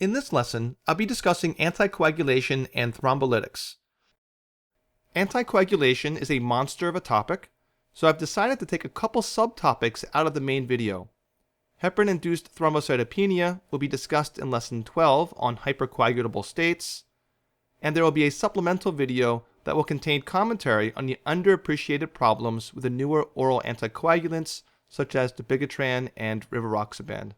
In this lesson, I'll be discussing anticoagulation and thrombolytics. Anticoagulation is a monster of a topic, so I've decided to take a couple subtopics out of the main video. Heparin-induced thrombocytopenia will be discussed in Lesson 12 on hypercoagulable states, and there will be a supplemental video that will contain commentary on the underappreciated problems with the newer oral anticoagulants such as dabigatran and rivaroxaban.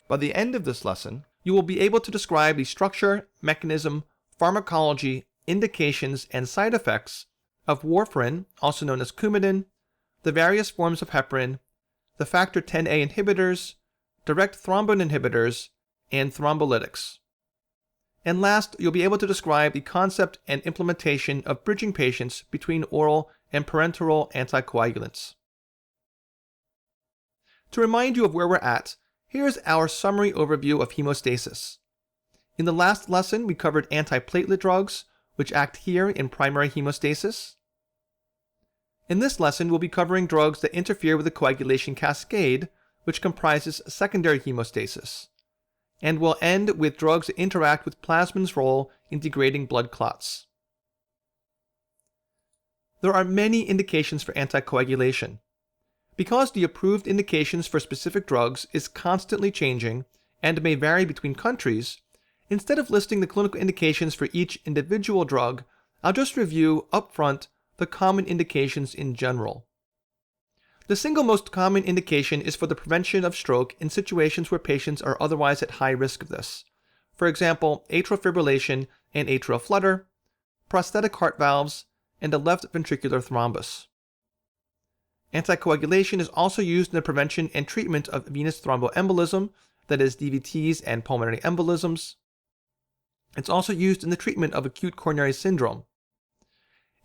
By the end of this lesson, you will be able to describe the structure, mechanism, pharmacology, indications, and side effects of warfarin, also known as Coumadin, the various forms of heparin, the factor Xa inhibitors, direct thrombin inhibitors, and thrombolytics. And last, you'll be able to describe the concept and implementation of bridging patients between oral and parenteral anticoagulants. To remind you of where we're at, here's our summary overview of hemostasis. In the last lesson, we covered antiplatelet drugs, which act here in primary hemostasis. In this lesson, we'll be covering drugs that interfere with the coagulation cascade, which comprises secondary hemostasis. And we'll end with drugs that interact with plasmin's role in degrading blood clots. There are many indications for anticoagulation. Because the approved indications for specific drugs is constantly changing and may vary between countries, instead of listing the clinical indications for each individual drug, I'll just review upfront the common indications in general. The single most common indication is for the prevention of stroke in situations where patients are otherwise at high risk of this. For example, atrial fibrillation and atrial flutter, prosthetic heart valves, and a left ventricular thrombus. Anticoagulation is also used in the prevention and treatment of venous thromboembolism, that is DVTs and pulmonary embolisms. It's also used in the treatment of acute coronary syndrome.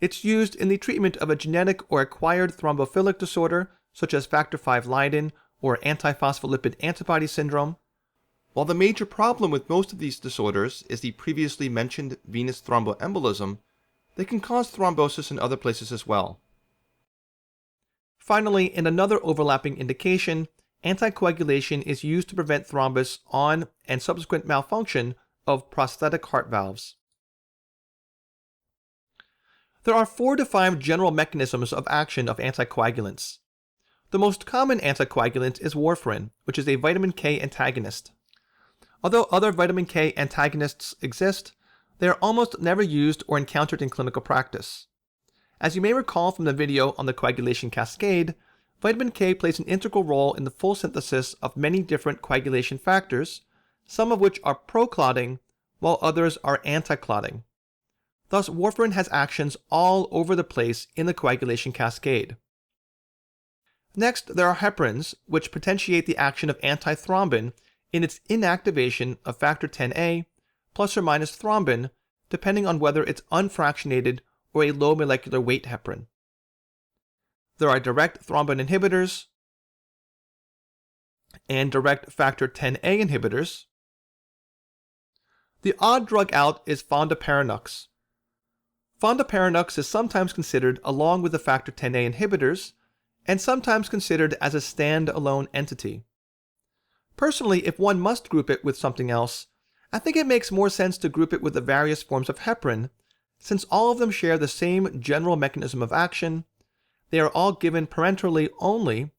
It's used in the treatment of a genetic or acquired thrombophilic disorder, such as factor V Leiden or antiphospholipid antibody syndrome. While the major problem with most of these disorders is the previously mentioned venous thromboembolism, they can cause thrombosis in other places as well. Finally, in another overlapping indication, anticoagulation is used to prevent thrombus on and subsequent malfunction of prosthetic heart valves. There are 4 to 5 general mechanisms of action of anticoagulants. The most common anticoagulant is warfarin, which is a vitamin K antagonist. Although other vitamin K antagonists exist, they are almost never used or encountered in clinical practice. As you may recall from the video on the coagulation cascade, vitamin K plays an integral role in the full synthesis of many different coagulation factors, some of which are pro-clotting, while others are anti-clotting. Thus, warfarin has actions all over the place in the coagulation cascade. Next, there are heparins, which potentiate the action of antithrombin in its inactivation of factor Xa plus or minus thrombin, depending on whether it's unfractionated or a low molecular weight heparin. There are direct thrombin inhibitors and direct factor Xa inhibitors. The odd drug out is fondaparinux. Fondaparinux is sometimes considered along with the factor Xa inhibitors and sometimes considered as a stand-alone entity. Personally, if one must group it with something else, I think it makes more sense to group it with the various forms of heparin, since all of them share the same general mechanism of action, they are all given parenterally only,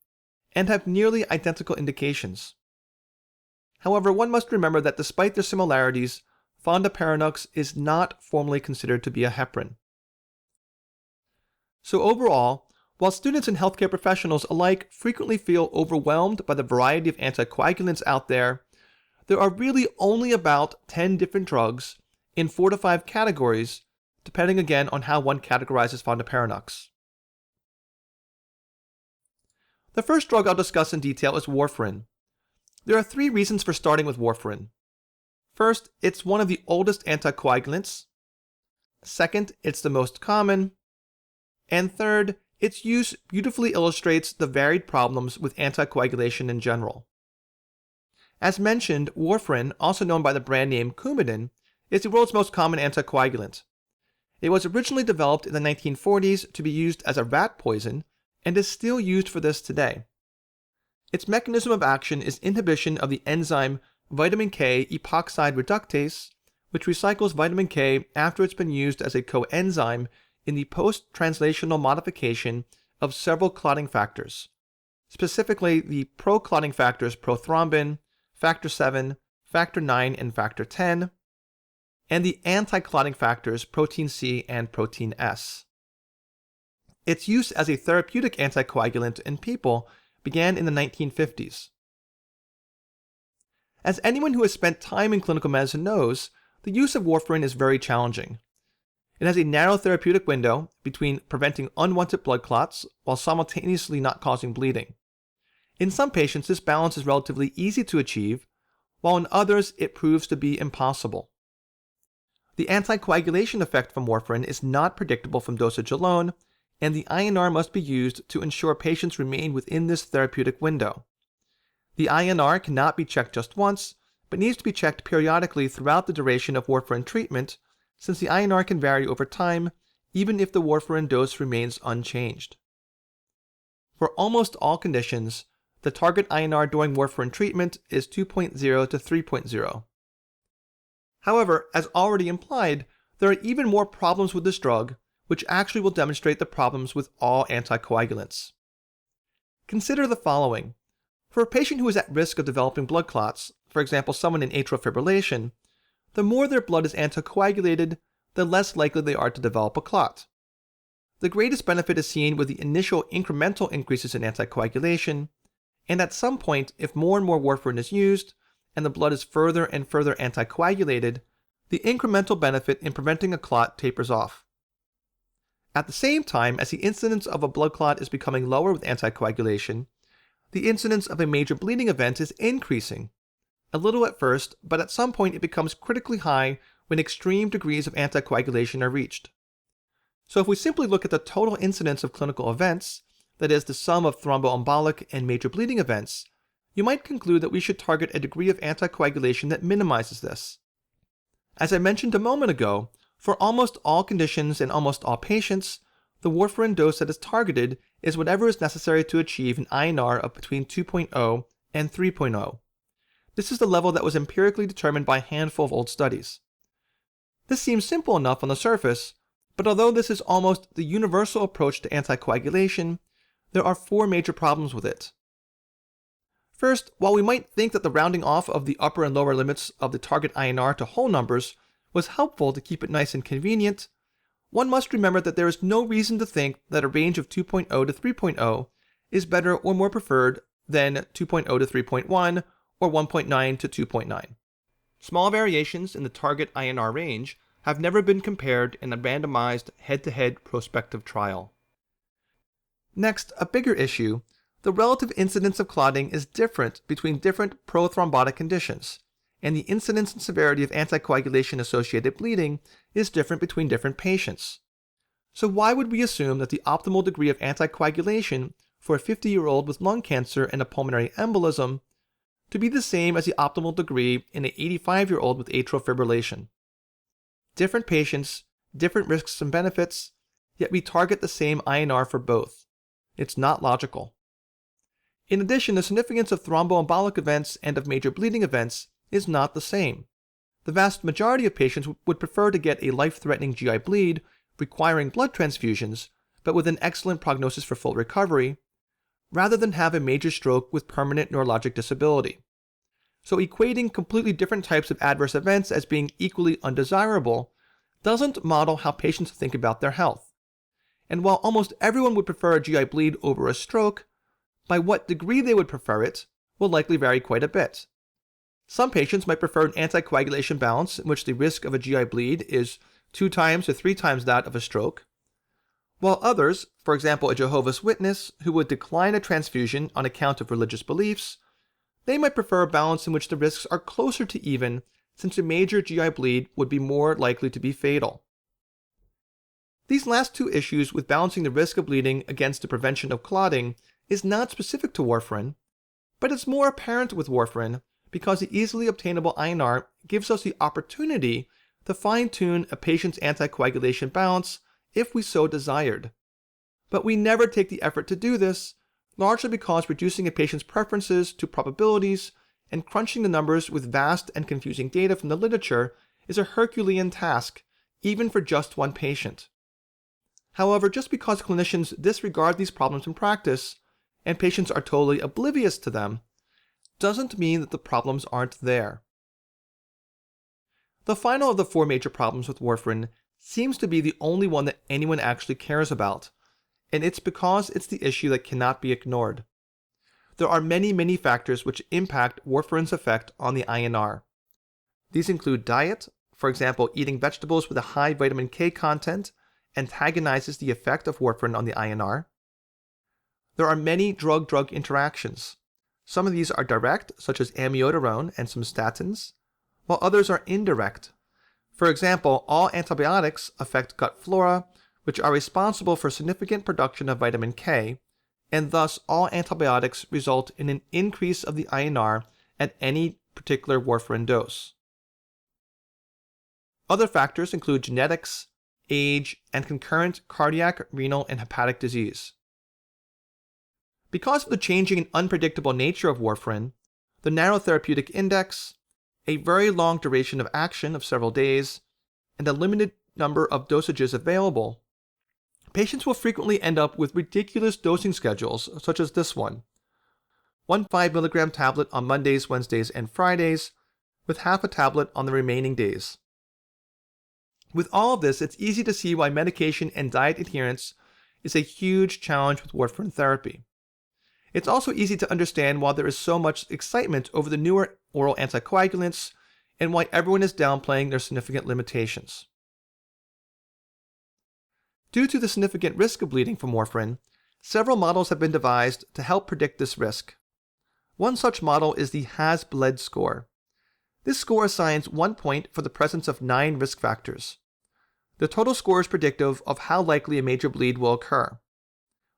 and have nearly identical indications. However, one must remember that despite their similarities, fondaparinux is not formally considered to be a heparin. So overall, while students and healthcare professionals alike frequently feel overwhelmed by the variety of anticoagulants out there are really only about 10 different drugs in 4 to 5 categories, depending again on how one categorizes fondaparinux. The first drug I'll discuss in detail is warfarin. There are 3 reasons for starting with warfarin. First, it's one of the oldest anticoagulants. Second, it's the most common. And third, its use beautifully illustrates the varied problems with anticoagulation in general. As mentioned, warfarin, also known by the brand name Coumadin, is the world's most common anticoagulant. It was originally developed in the 1940s to be used as a rat poison and is still used for this today. Its mechanism of action is inhibition of the enzyme vitamin K epoxide reductase, which recycles vitamin K after it's been used as a coenzyme in the post-translational modification of several clotting factors, specifically the pro-clotting factors prothrombin, factor 7, factor 9, and factor 10, and the anti-clotting factors protein C and protein S. Its use as a therapeutic anticoagulant in people began in the 1950s. As anyone who has spent time in clinical medicine knows, the use of warfarin is very challenging. It has a narrow therapeutic window between preventing unwanted blood clots while simultaneously not causing bleeding. In some patients, this balance is relatively easy to achieve, while in others it proves to be impossible. The anticoagulation effect from warfarin is not predictable from dosage alone, and the INR must be used to ensure patients remain within this therapeutic window. The INR cannot be checked just once, but needs to be checked periodically throughout the duration of warfarin treatment, since the INR can vary over time, even if the warfarin dose remains unchanged. For almost all conditions, the target INR during warfarin treatment is 2.0 to 3.0. However, as already implied, there are even more problems with this drug, which actually will demonstrate the problems with all anticoagulants. Consider the following. For a patient who is at risk of developing blood clots, for example someone in atrial fibrillation, the more their blood is anticoagulated, the less likely they are to develop a clot. The greatest benefit is seen with the initial incremental increases in anticoagulation, and at some point, if more and more warfarin is used, and the blood is further and further anticoagulated, the incremental benefit in preventing a clot tapers off. At the same time as the incidence of a blood clot is becoming lower with anticoagulation, the incidence of a major bleeding event is increasing. A little at first, but at some point it becomes critically high when extreme degrees of anticoagulation are reached. So if we simply look at the total incidence of clinical events, that is the sum of thromboembolic and major bleeding events, you might conclude that we should target a degree of anticoagulation that minimizes this. As I mentioned a moment ago, for almost all conditions and almost all patients, the warfarin dose that is targeted is whatever is necessary to achieve an INR of between 2.0 and 3.0. This is the level that was empirically determined by a handful of old studies. This seems simple enough on the surface, but although this is almost the universal approach to anticoagulation, there are four major problems with it. First, while we might think that the rounding off of the upper and lower limits of the target INR to whole numbers was helpful to keep it nice and convenient, one must remember that there is no reason to think that a range of 2.0 to 3.0 is better or more preferred than 2.0 to 3.1 or 1.9 to 2.9. Small variations in the target INR range have never been compared in a randomized head-to-head prospective trial. Next, a bigger issue, the relative incidence of clotting is different between different prothrombotic conditions, and the incidence and severity of anticoagulation-associated bleeding is different between different patients. So why would we assume that the optimal degree of anticoagulation for a 50-year-old with lung cancer and a pulmonary embolism to be the same as the optimal degree in an 85-year-old with atrial fibrillation? Different patients, different risks and benefits, yet we target the same INR for both. It's not logical. In addition, the significance of thromboembolic events and of major bleeding events is not the same. The vast majority of patients would prefer to get a life-threatening GI bleed requiring blood transfusions, but with an excellent prognosis for full recovery, rather than have a major stroke with permanent neurologic disability. So equating completely different types of adverse events as being equally undesirable doesn't model how patients think about their health. And while almost everyone would prefer a GI bleed over a stroke, by what degree they would prefer it will likely vary quite a bit. Some patients might prefer an anticoagulation balance in which the risk of a GI bleed is 2 times to 3 times that of a stroke, while others, for example a Jehovah's Witness who would decline a transfusion on account of religious beliefs, they might prefer a balance in which the risks are closer to even, since a major GI bleed would be more likely to be fatal. These last two issues with balancing the risk of bleeding against the prevention of clotting is not specific to warfarin, but it's more apparent with warfarin because the easily obtainable INR gives us the opportunity to fine-tune a patient's anticoagulation balance if we so desired. But we never take the effort to do this, largely because reducing a patient's preferences to probabilities and crunching the numbers with vast and confusing data from the literature is a Herculean task, even for just one patient. However, just because clinicians disregard these problems in practice, and patients are totally oblivious to them, doesn't mean that the problems aren't there. The final of the four major problems with warfarin seems to be the only one that anyone actually cares about, and it's because it's the issue that cannot be ignored. There are many factors which impact warfarin's effect on the INR. These include diet. For example, eating vegetables with a high vitamin K content antagonizes the effect of warfarin on the INR. There are many drug-drug interactions. Some of these are direct, such as amiodarone and some statins, while others are indirect. For example, all antibiotics affect gut flora, which are responsible for significant production of vitamin K, and thus all antibiotics result in an increase of the INR at any particular warfarin dose. Other factors include genetics, age, and concurrent cardiac, renal, and hepatic disease. Because of the changing and unpredictable nature of warfarin, the narrow therapeutic index, a very long duration of action of several days, and a limited number of dosages available, patients will frequently end up with ridiculous dosing schedules such as this one. One 5 mg tablet on Mondays, Wednesdays, and Fridays, with half a tablet on the remaining days. With all of this, it's easy to see why medication and diet adherence is a huge challenge with warfarin therapy. It's also easy to understand why there is so much excitement over the newer oral anticoagulants and why everyone is downplaying their significant limitations. Due to the significant risk of bleeding from warfarin, several models have been devised to help predict this risk. One such model is the Has Bled score. This score assigns 1 point for the presence of 9 risk factors. The total score is predictive of how likely a major bleed will occur.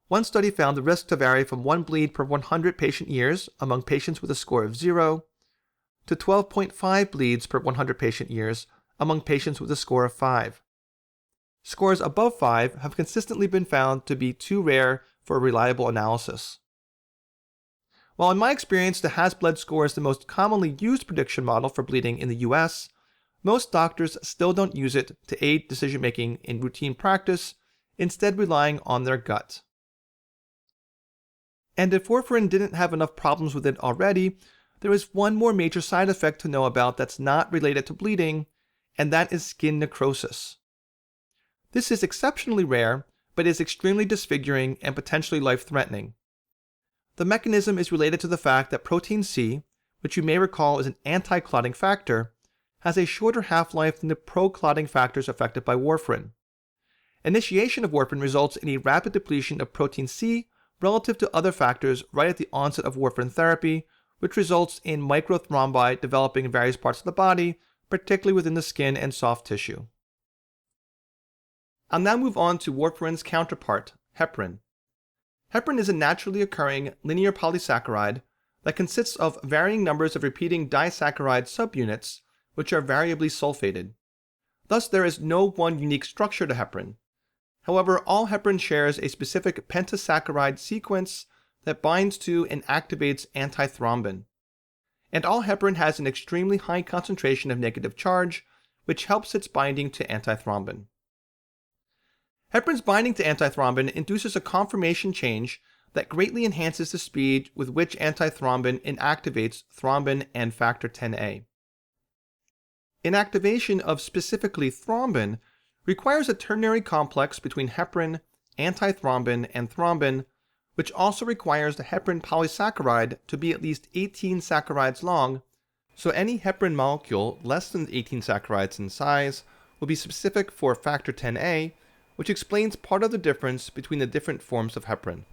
One study found the risk to vary from 1 bleed per 100 patient years among patients with a score of 0 to 12.5 bleeds per 100 patient years among patients with a score of 5. Scores above 5 have consistently been found to be too rare for a reliable analysis. While in my experience the Has Bled score is the most commonly used prediction model for bleeding in the US, most doctors still don't use it to aid decision-making in routine practice, instead relying on their gut. And if warfarin didn't have enough problems with it already, there is one more major side effect to know about that's not related to bleeding, and that is skin necrosis. This is exceptionally rare, but is extremely disfiguring and potentially life-threatening. The mechanism is related to the fact that protein C, which you may recall is an anti-clotting factor, has a shorter half-life than the pro-clotting factors affected by warfarin. Initiation of warfarin results in a rapid depletion of protein C relative to other factors right at the onset of warfarin therapy, which results in microthrombi developing in various parts of the body, particularly within the skin and soft tissue. I'll now move on to warfarin's counterpart, heparin. Heparin is a naturally occurring linear polysaccharide that consists of varying numbers of repeating disaccharide subunits, which are variably sulfated. Thus, there is no one unique structure to heparin. However, all heparin shares a specific pentasaccharide sequence that binds to and activates antithrombin. And all heparin has an extremely high concentration of negative charge, which helps its binding to antithrombin. Heparin's binding to antithrombin induces a conformation change that greatly enhances the speed with which antithrombin inactivates thrombin and factor Xa. Inactivation of specifically thrombin requires a ternary complex between heparin, antithrombin, and thrombin, which also requires the heparin polysaccharide to be at least 18 saccharides long, so any heparin molecule less than 18 saccharides in size will be specific for factor Xa, which explains part of the difference between the different forms of heparin.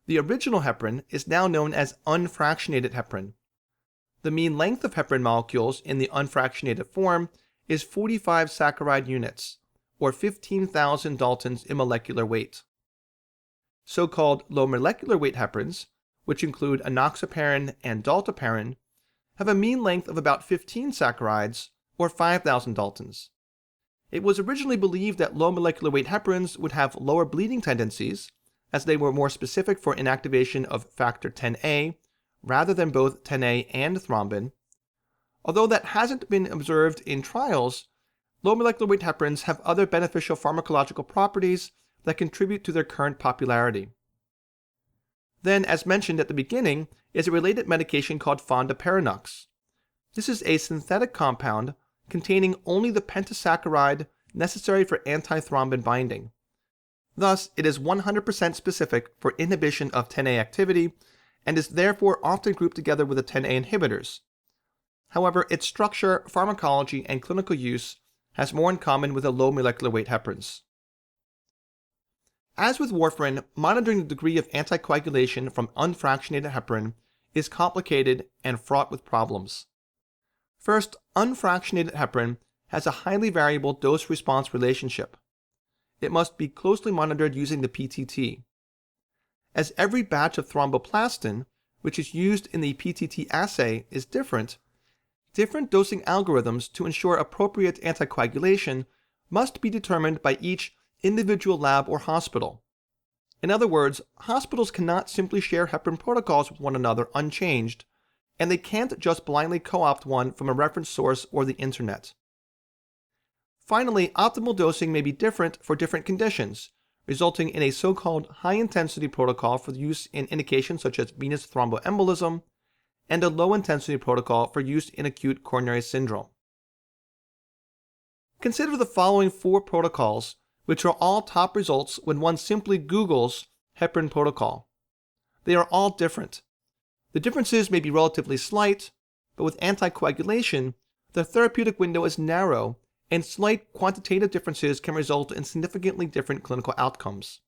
The original heparin is now known as unfractionated heparin. The mean length of heparin molecules in the unfractionated form is 45 saccharide units, or 15,000 Daltons in molecular weight. So-called low molecular weight heparins, which include enoxaparin and dalteparin, have a mean length of about 15 saccharides, or 5,000 Daltons. It was originally believed that low molecular weight heparins would have lower bleeding tendencies, as they were more specific for inactivation of factor Xa, rather than both 10A and thrombin. Although that hasn't been observed in trials, low molecular weight heparins have other beneficial pharmacological properties that contribute to their current popularity. Then, as mentioned at the beginning, is a related medication called fondaparinux. This is a synthetic compound containing only the pentasaccharide necessary for antithrombin binding. Thus, it is 100% specific for inhibition of 10A activity and is therefore often grouped together with the 10A inhibitors. However, its structure, pharmacology, and clinical use has more in common with the low molecular weight heparins. As with warfarin, monitoring the degree of anticoagulation from unfractionated heparin is complicated and fraught with problems. First, unfractionated heparin has a highly variable dose-response relationship. It must be closely monitored using the PTT. As every batch of thromboplastin, which is used in the PTT assay, is different dosing algorithms to ensure appropriate anticoagulation must be determined by each individual lab or hospital. In other words, hospitals cannot simply share heparin protocols with one another unchanged, and they can't just blindly co-opt one from a reference source or the internet. Finally, optimal dosing may be different for different conditions, resulting in a so-called high-intensity protocol for use in indications such as venous thromboembolism, and a low-intensity protocol for use in acute coronary syndrome. Consider the following 4 protocols, which are all top results when one simply Googles heparin protocol. They are all different. The differences may be relatively slight, but with anticoagulation, the therapeutic window is narrow, and slight quantitative differences can result in significantly different clinical outcomes.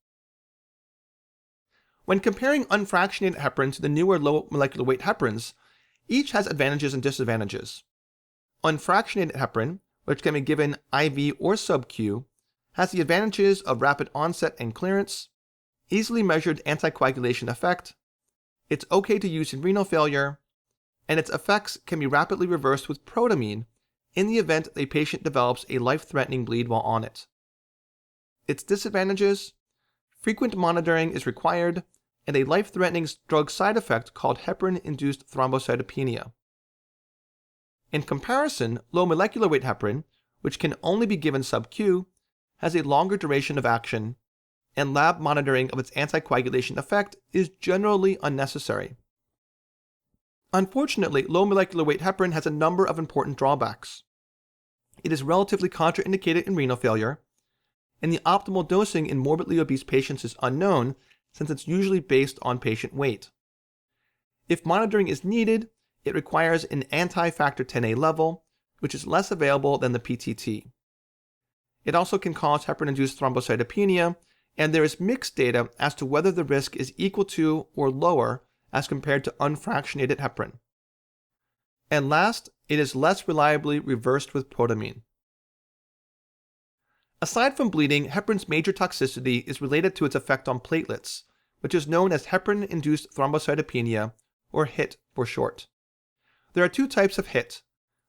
When comparing unfractionated heparin to the newer low molecular weight heparins, each has advantages and disadvantages. Unfractionated heparin, which can be given IV or sub-Q, has the advantages of rapid onset and clearance, easily measured anticoagulation effect, it's okay to use in renal failure, and its effects can be rapidly reversed with protamine in the event a patient develops a life-threatening bleed while on it. Its disadvantages: frequent monitoring is required, and a life-threatening drug side effect called heparin-induced thrombocytopenia. In comparison, low molecular weight heparin, which can only be given sub-Q, has a longer duration of action, and lab monitoring of its anticoagulation effect is generally unnecessary. Unfortunately, low molecular weight heparin has a number of important drawbacks. It is relatively contraindicated in renal failure, and the optimal dosing in morbidly obese patients is unknown since it's usually based on patient weight. If monitoring is needed, it requires an anti-factor 10A level, which is less available than the PTT. It also can cause heparin-induced thrombocytopenia, and there is mixed data as to whether the risk is equal to or lower as compared to unfractionated heparin. And last, it is less reliably reversed with protamine. Aside from bleeding, heparin's major toxicity is related to its effect on platelets, which is known as heparin-induced thrombocytopenia, or HIT for short. There are 2 types of HIT.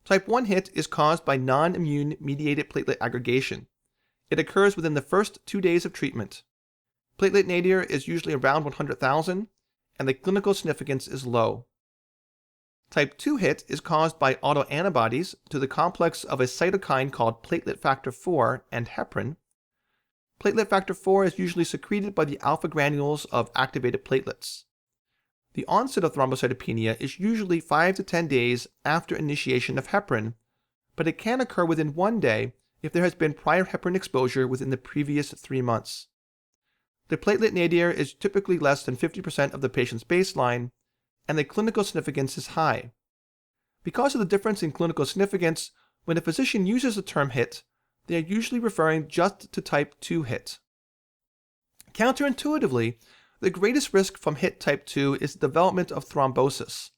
Type 1 HIT is caused by non-immune mediated platelet aggregation. It occurs within the first 2 days of treatment. Platelet nadir is usually around 100,000, and the clinical significance is low. Type 2 HIT is caused by autoantibodies to the complex of a cytokine called platelet factor 4 and heparin. Platelet factor 4 is usually secreted by the alpha granules of activated platelets. The onset of thrombocytopenia is usually 5 to 10 days after initiation of heparin, but it can occur within 1 day if there has been prior heparin exposure within the previous 3 months. The platelet nadir is typically less than 50% of the patient's baseline, and the clinical significance is high. Because of the difference in clinical significance, when a physician uses the term HIT, they are usually referring just to type 2 HIT. Counterintuitively, the greatest risk from HIT type 2 is the development of thrombosis.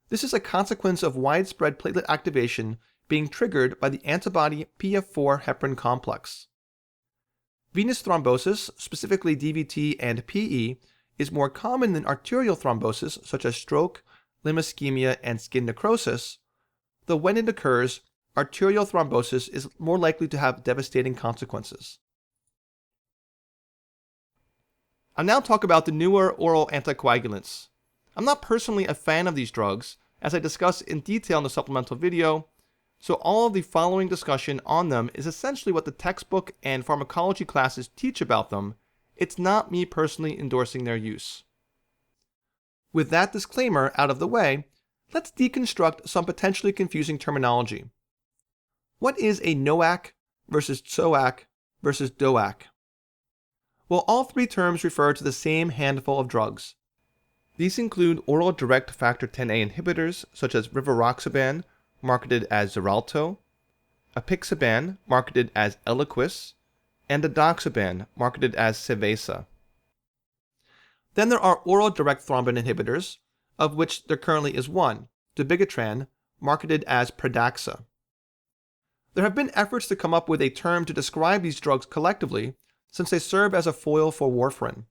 This is a consequence of widespread platelet activation being triggered by the antibody PF4 heparin complex. Venous thrombosis, specifically DVT and PE, is more common than arterial thrombosis such as stroke, limb ischemia, and skin necrosis, though when it occurs, arterial thrombosis is more likely to have devastating consequences. I'll now talk about the newer oral anticoagulants. I'm not personally a fan of these drugs, as I discuss in detail in the supplemental video, so all of the following discussion on them is essentially what the textbook and pharmacology classes teach about them. It's not me personally endorsing their use. With that disclaimer out of the way, let's deconstruct some potentially confusing terminology. What is a NOAC versus TSOAC versus DOAC? Well, all three terms refer to the same handful of drugs. These include oral direct factor Xa inhibitors such as rivaroxaban, marketed as Xarelto, apixaban, marketed as Eliquis, and edoxaban, marketed as Cevesa. Then there are oral direct thrombin inhibitors, of which there currently is one, dabigatran, marketed as Pradaxa. There have been efforts to come up with a term to describe these drugs collectively, since they serve as a foil for warfarin.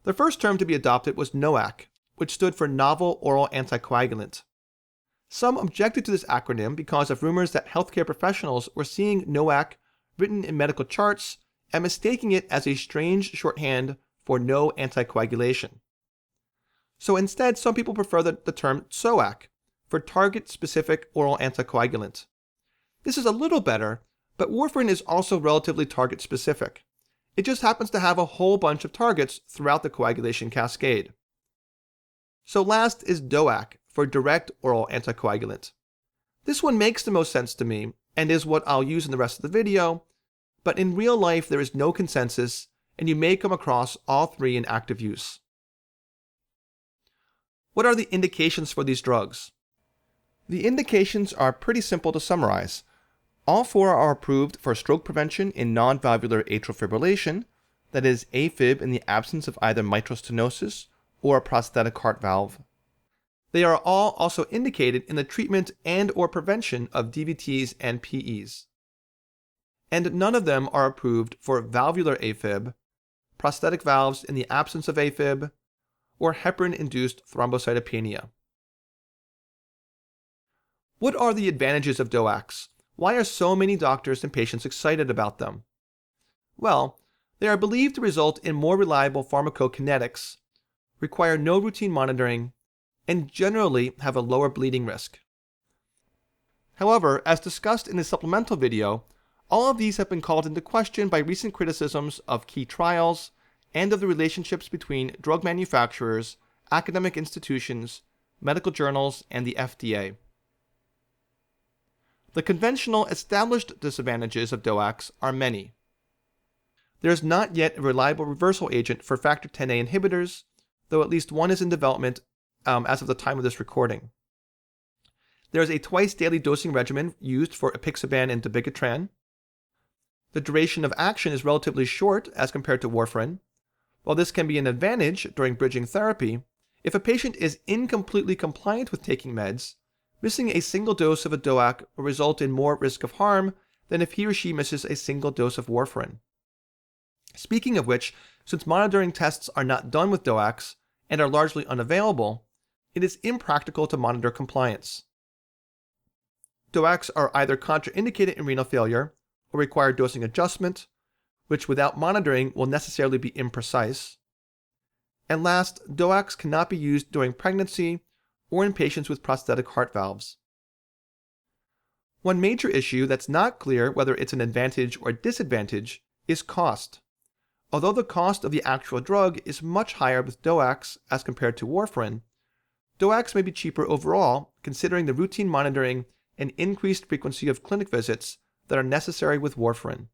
The first term to be adopted was NOAC, which stood for Novel Oral Anticoagulant. Some objected to this acronym because of rumors that healthcare professionals were seeing NOAC written in medical charts and mistaking it as a strange shorthand for no anticoagulation. So instead, some people prefer the term TSOAC for target-specific oral anticoagulant. This is a little better, but warfarin is also relatively target-specific. It just happens to have a whole bunch of targets throughout the coagulation cascade. So last is DOAC for direct oral anticoagulant. This one makes the most sense to me and is what I'll use in the rest of the video, but in real life there is no consensus and you may come across all three in active use. What are the indications for these drugs? The indications are pretty simple to summarize. All four are approved for stroke prevention in non-valvular atrial fibrillation, that is AFib in the absence of either mitral stenosis or a prosthetic heart valve. They are all also indicated in the treatment and or prevention of DVTs and PEs. And none of them are approved for valvular AFib, prosthetic valves in the absence of AFib, or heparin-induced thrombocytopenia. What are the advantages of DOACs? Why are so many doctors and patients excited about them? Well, they are believed to result in more reliable pharmacokinetics, require no routine monitoring, and generally have a lower bleeding risk. However, as discussed in the supplemental video, all of these have been called into question by recent criticisms of key trials and of the relationships between drug manufacturers, academic institutions, medical journals, and the FDA. The conventional established disadvantages of DOACs are many. There is not yet a reliable reversal agent for factor Xa inhibitors, though at least one is in development as of the time of this recording. There is a twice-daily dosing regimen used for apixaban and dabigatran. The duration of action is relatively short as compared to warfarin. While this can be an advantage during bridging therapy, if a patient is incompletely compliant with taking meds, missing a single dose of a DOAC will result in more risk of harm than if he or she misses a single dose of warfarin. Speaking of which, since monitoring tests are not done with DOACs and are largely unavailable, it is impractical to monitor compliance. DOACs are either contraindicated in renal failure or require dosing adjustment, which without monitoring will necessarily be imprecise. And last, DOACs cannot be used during pregnancy or in patients with prosthetic heart valves. One major issue that's not clear whether it's an advantage or disadvantage is cost. Although the cost of the actual drug is much higher with DOACs as compared to warfarin, DOACs may be cheaper overall considering the routine monitoring and increased frequency of clinic visits that are necessary with warfarin.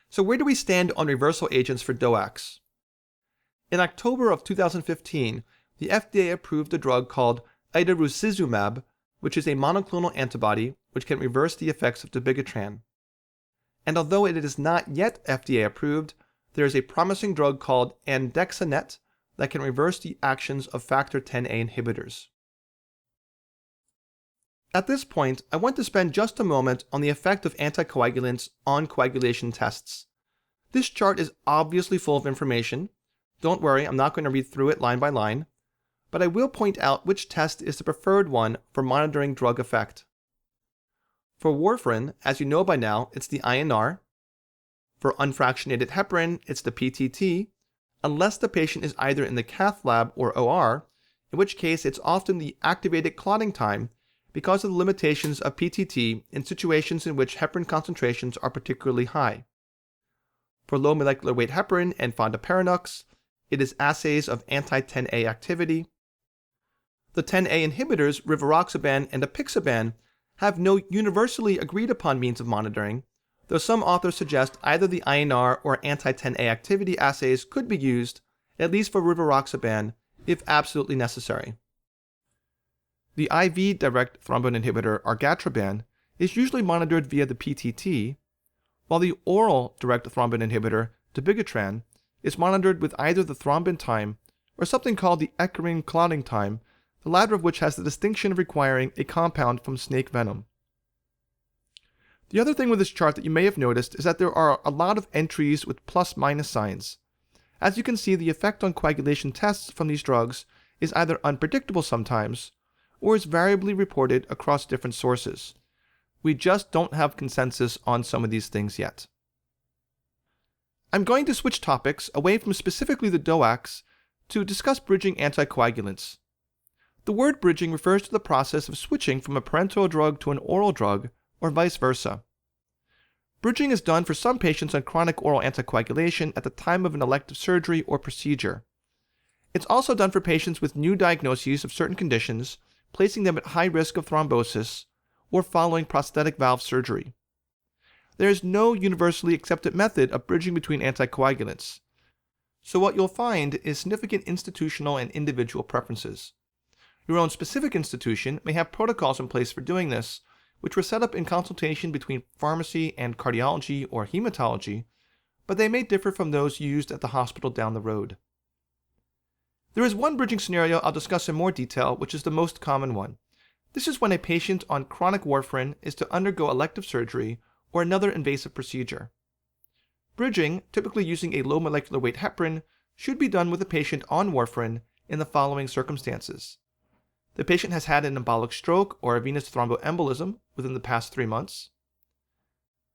So where do we stand on reversal agents for DOACs? In October of 2015, the FDA approved a drug called idarucizumab, which is a monoclonal antibody which can reverse the effects of dabigatran. And although it is not yet FDA approved, there is a promising drug called andexanet that can reverse the actions of factor Xa inhibitors. At this point, I want to spend just a moment on the effect of anticoagulants on coagulation tests. This chart is obviously full of information. Don't worry, I'm not going to read through it line by line, but I will point out which test is the preferred one for monitoring drug effect. For warfarin, as you know by now, it's the INR. For unfractionated heparin, it's the PTT, unless the patient is either in the cath lab or OR, in which case it's often the activated clotting time because of the limitations of PTT in situations in which heparin concentrations are particularly high. For low molecular weight heparin and fondaparinux, it is assays of anti-10A activity. The 10A inhibitors rivaroxaban and apixaban have no universally agreed upon means of monitoring, though some authors suggest either the INR or anti-10A activity assays could be used, at least for rivaroxaban, if absolutely necessary. The IV direct thrombin inhibitor argatroban is usually monitored via the PTT, while the oral direct thrombin inhibitor dabigatran is monitored with either the thrombin time or something called the eccrine clotting time, the latter of which has the distinction of requiring a compound from snake venom. The other thing with this chart that you may have noticed is that there are a lot of entries with plus-minus signs. As you can see, the effect on coagulation tests from these drugs is either unpredictable sometimes, or is variably reported across different sources. We just don't have consensus on some of these things yet. I'm going to switch topics away from specifically the DOACs to discuss bridging anticoagulants. The word bridging refers to the process of switching from a parenteral drug to an oral drug, or vice versa. Bridging is done for some patients on chronic oral anticoagulation at the time of an elective surgery or procedure. It's also done for patients with new diagnoses of certain conditions, placing them at high risk of thrombosis, or following prosthetic valve surgery. There is no universally accepted method of bridging between anticoagulants, so what you'll find is significant institutional and individual preferences. Your own specific institution may have protocols in place for doing this, which were set up in consultation between pharmacy and cardiology or hematology, but they may differ from those used at the hospital down the road. There is one bridging scenario I'll discuss in more detail, which is the most common one. This is when a patient on chronic warfarin is to undergo elective surgery or another invasive procedure. Bridging, typically using a low molecular weight heparin, should be done with a patient on warfarin in the following circumstances. The patient has had an embolic stroke or a venous thromboembolism within the past 3 months.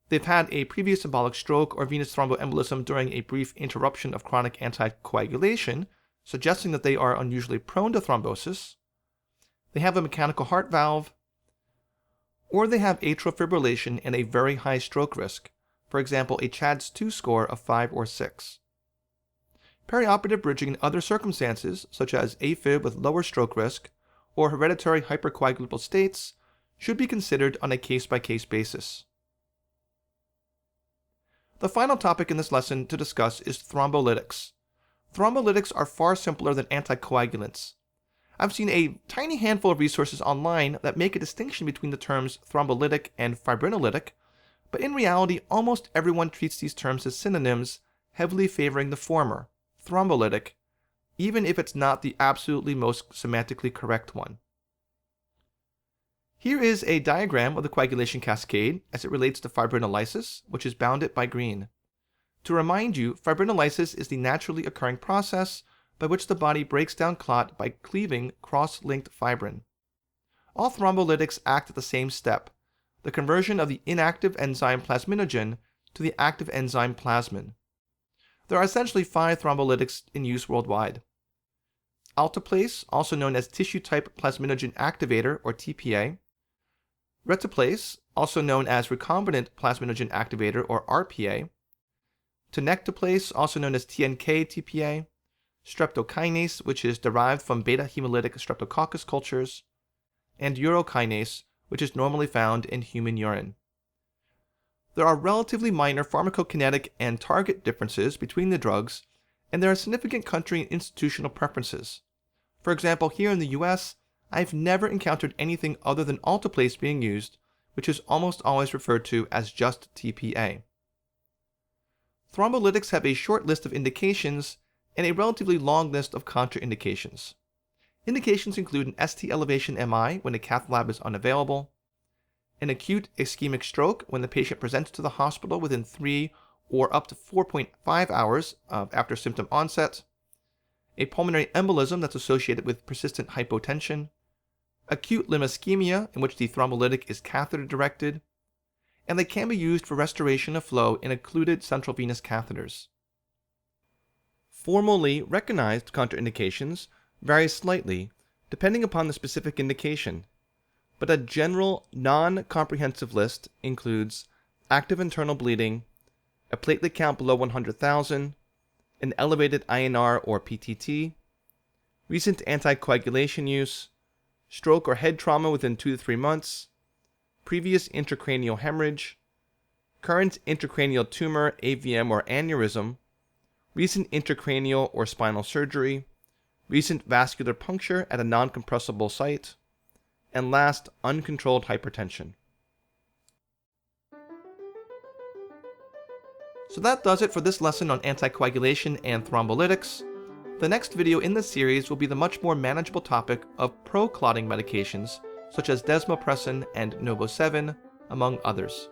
They've had a previous embolic stroke or venous thromboembolism during a brief interruption of chronic anticoagulation, suggesting that they are unusually prone to thrombosis. They have a mechanical heart valve, or they have atrial fibrillation and a very high stroke risk, for example, a CHADS-2 score of 5 or 6. Perioperative bridging in other circumstances, such as AFib with lower stroke risk, or hereditary hypercoagulable states, should be considered on a case-by-case basis. The final topic in this lesson to discuss is thrombolytics. Thrombolytics are far simpler than anticoagulants. I've seen a tiny handful of resources online that make a distinction between the terms thrombolytic and fibrinolytic, but in reality almost everyone treats these terms as synonyms, heavily favoring the former, thrombolytic, even if it's not the absolutely most semantically correct one. Here is a diagram of the coagulation cascade as it relates to fibrinolysis, which is bounded by green. To remind you, fibrinolysis is the naturally occurring process by which the body breaks down clot by cleaving cross-linked fibrin. All thrombolytics act at the same step, the conversion of the inactive enzyme plasminogen to the active enzyme plasmin. There are essentially 5 thrombolytics in use worldwide. Alteplase, also known as tissue-type plasminogen activator or TPA. Retiplase, also known as recombinant plasminogen activator or RPA. Tenecteplase, also known as TNK-TPA. Streptokinase, which is derived from beta-hemolytic streptococcus cultures. And urokinase, which is normally found in human urine. There are relatively minor pharmacokinetic and target differences between the drugs, and there are significant country and institutional preferences. For example, here in the US, I've never encountered anything other than alteplase being used, which is almost always referred to as just TPA. Thrombolytics have a short list of indications and a relatively long list of contraindications. Indications include an ST elevation MI when a cath lab is unavailable, an acute ischemic stroke when the patient presents to the hospital within 3 or up to 4.5 hours after symptom onset, a pulmonary embolism that's associated with persistent hypotension, acute limb ischemia in which the thrombolytic is catheter-directed, and they can be used for restoration of flow in occluded central venous catheters. Formally recognized contraindications vary slightly depending upon the specific indication, but a general non-comprehensive list includes active internal bleeding, a platelet count below 100,000, an elevated INR or PTT, recent anticoagulation use, stroke or head trauma within 2 to 3 months, previous intracranial hemorrhage, current intracranial tumor, AVM or aneurysm, recent intracranial or spinal surgery, recent vascular puncture at a non-compressible site, and last, uncontrolled hypertension. So that does it for this lesson on anticoagulation and thrombolytics. The next video in this series will be the much more manageable topic of pro-clotting medications such as desmopressin and Novoseven, among others.